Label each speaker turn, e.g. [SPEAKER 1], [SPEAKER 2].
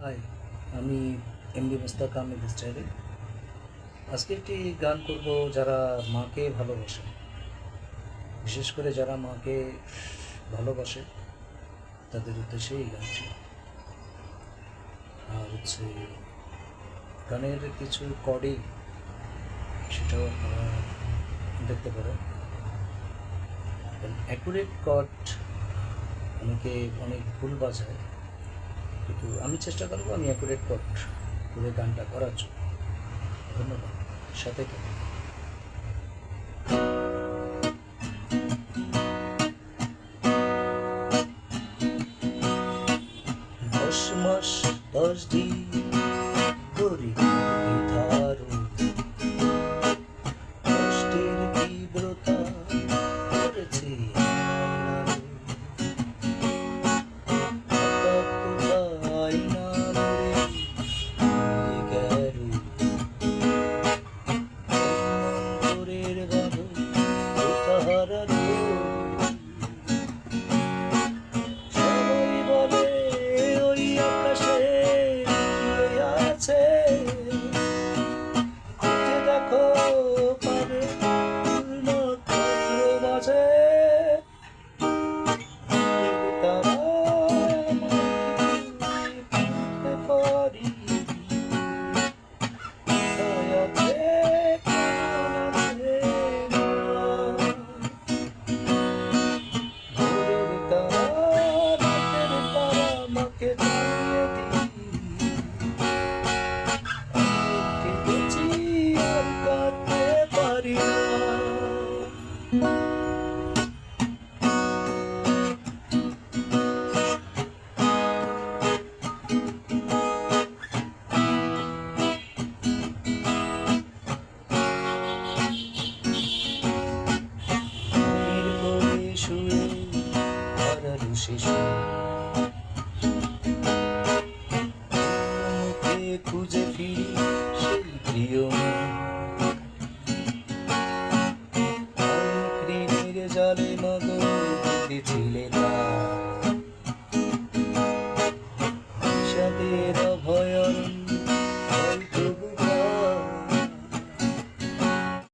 [SPEAKER 1] High, আমি MD Mustaq Ahmed স্টাইলে আজকে একটি গান করব যারা মাকে ভালোবাসে, বিশেষ করে যারা মাকে ভালোবাসে তাদের উদ্দেশ্যে এই গানটি। আর হচ্ছে গানের কিছু কর্ডিং, সেটাও আপনারা দেখতে পারেন। অ্যাকুরেট কর্ড অনেকে অনেক ভুল বাজায়, কিন্তু আমি চেষ্টা করবো আমি অ্যাকুরেট কর্ড করে গানটা করার জন্য। ধন্যবাদ, সাথে থাকুন। 10 মাস 10 দিন ধরে ধারণ, কষ্টের তীব্রতা করেছে কোথায় না মরে গেল অন্তরের বাঁধন হারালো। সবাই বলে ওই আকাশে কে আছে, খুঁজে দেখো পারে নক্ষত্র মাঝে। তারা আমাকে পারি ছায়াতে ভোরের তারা রাতের তারা আমাকে জানিয়ে দিই আমি কেঁদেছি আর কাঁদতে পারি না। নির্ভরে শুয়ে হারালো শিশু, মুখে খুঁজে ফিরি সেই প্রিয়